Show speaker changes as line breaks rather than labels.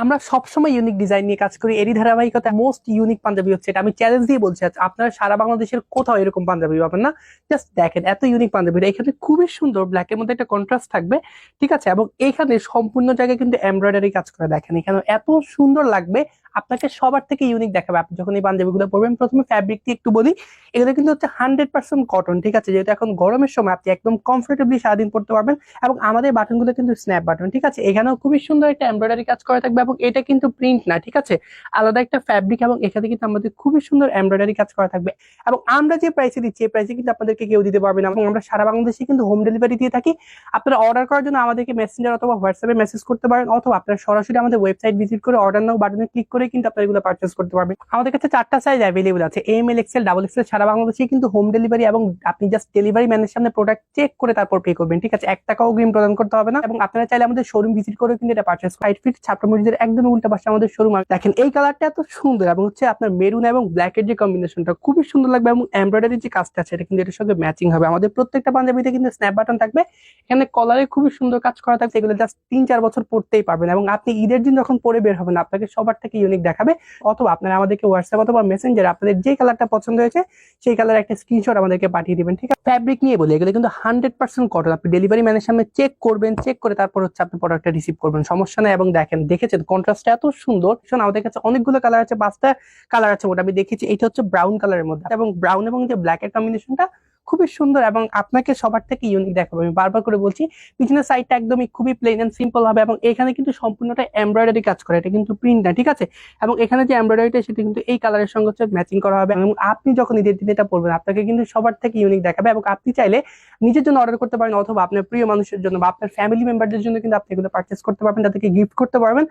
আমরা সবসময় unique design নিয়ে কাজ করি। এরই ধারাবাহিকতা মোস্ট ইউনিক পাঞ্জাবি হচ্ছে এটা, আমি চ্যালেঞ্জ দিয়ে বলছি। আচ্ছা, আপনারা সারা বাংলাদেশের কোথাও এরকম পাঞ্জাবি পাবেন না। জাস্ট দেখেন এত ইউনিক পাঞ্জাবি, এখানে খুবই সুন্দর ব্ল্যাকের মধ্যে একটা কন্ট্রাস্ট থাকবে, ঠিক আছে। এবং এখানে সম্পূর্ণ জায়গায় কিন্তু এমব্রয়ডারি কাজ করে, দেখেন এখানে এত সুন্দর লাগবে। আপনাকে সবার থেকে ইউনিক দেখাবে আপনি যখন এই পাঞ্জাবিগুলো পরবেন। প্রথমে ফ্যাব্রিক দিয়ে একটু বলি, এগুলো কিন্তু হচ্ছে 100% কটন, ঠিক আছে। যেহেতু এখন গরমের সময় আপনি একদম কমফোর্টেবলি সারাদিন পড়তে পারবেন। এবং আমাদের বাটনগুলো কিন্তু স্ন্যাপ বাটন, ঠিক আছে। এখানেও খুবই সুন্দর একটা এমব্রয়ডারি কাজ করা থাকবে, এবং এটা কিন্তু প্রিন্ট না, ঠিক আছে, আলাদা একটা ফ্যাব্রিক। এবং এখানে কিন্তু আমাদের খুবই সুন্দর এমব্রয়ডারি কাজ করা থাকবে। এবং আমরা যে প্রাইসে দিচ্ছি এই প্রাইসে কিন্তু আপনাদেরকে কেউ দিতে পারবে না। এবং আমরা সারা বাংলাদেশে কিন্তু হোম ডেলিভারি দিয়ে থাকি। আপনারা অর্ডার করার জন্য আমাদেরকে মেসেঞ্জার অথবা হোয়াটসঅ্যাপে মেসেজ করতে পারেন, অথবা আপনারা সরাসরি আমাদের ওয়েবসাইট ভিজিট করে অর্ডার নাও বাটনে ক্লিক করে কিন্তু আপনারা এগুলো পারচেস করতে পারবেন। আমাদের কাছে 4টা সাইজ অ্যাভেলেবল আছে, M L XL double XL. সারা বাংলাদেশে কিন্তু হোম ডেলিভারি, এবং আপনি জাস্ট ডেলিভারি ম্যানের সামনে প্রোডাক্ট চেক করে তারপর পে করবেন, ঠিক আছে। 1 টাকাও অগ্রিম প্রদান করতে হবে না। এবং আপনারা চাইলে আমাদের শোরুম ভিজিট করে কিন্তু এটা পারচেস 5 ফিট ছাত্র মসজিদের একদম উল্টা পাশে আমাদের শোরুম। দেখেন এই কালারটা এত সুন্দর, এবং হচ্ছে আপনার মেরুন এবং ব্ল্যাক এর যে কম্বিনেশনটা খুবই সুন্দর লাগবে। এবং এমব্রয়ডারি যে কাজটা আছে এটা কিন্তু এটার সঙ্গে ম্যাচিং হবে। আমাদের প্রত্যেকটা পাঞ্জাবিতে কিন্তু স্ন্যাপ বাটন থাকবে, এখানে কলারে খুবই সুন্দর কাজ করা থাকবে। এগুলো জাস্ট 3-4 বছর পড়তেই পারবেন। এবং আপনি ঈদের দিন যখন পরে বের হবেন আপনাকে সবার থেকে ইউনিক দেখাবে। অথবা আপনারা আমাদেরকে হোয়াটসঅ্যাপ অথবা মেসেঞ্জারে আপনাদের যে কালারটা পছন্দ হয়েছে সেই কালার একটা স্ক্রিনশট আমাদেরকে পাঠিয়ে দিবেন, ঠিক আছে। ফ্যাব্রিক নিয়ে বলি, এগুলো কিন্তু 100% কটন। আপনি ডেলিভারি ম্যানের সামনে চেক করবেন, চেক করে তারপর হচ্ছে আপনি প্রোডাক্টটা রিসিভ করবেন, সমস্যা নেই। এবং দেখেন দেখেছেন কন্ট্রাস্টটা এত সুন্দর। আমাদের কাছে অনেকগুলো কালার আছে, 5টা কালার আছে মোট। আমি দেখেছি এটা হচ্ছে ব্রাউন কালারের মধ্যে, এবং ব্রাউন এবং যে ব্ল্যাক এর কম্বিনেশনটা খুবই সুন্দর এবং আপনাকে সবার থেকে ইউনিক দেখাবে। আমি বারবার করে বলছি, পিছনের সাইডটা একদমই খুবই প্লেন এন্ড সিম্পল হবে। এবং এখানে কিন্তু সম্পূর্ণটা এমব্রয়ডারি কাজ করে, এটা কিন্তু প্রিন্ট না, ঠিক আছে। এবং এখানে যে এমব্রয়ডারিটা সেটা কিন্তু এই কালারের সঙ্গে হচ্ছে ম্যাচিং করা হবে। এবং আপনি যখন ঈদের দিনে এটা পরবেন আপনাকে কিন্তু সবার থেকে ইউনিক দেখাবে। এবং আপনি চাইলে নিজের জন্য অর্ডার করতে পারেন, অথবা আপনার প্রিয় মানুষের জন্য বা আপনার ফ্যামিলি মেম্বারদের জন্য কিন্তু আপনি এগুলো পারচেস করতে পারবেন, তাদেরকে গিফট করতে পারবেন।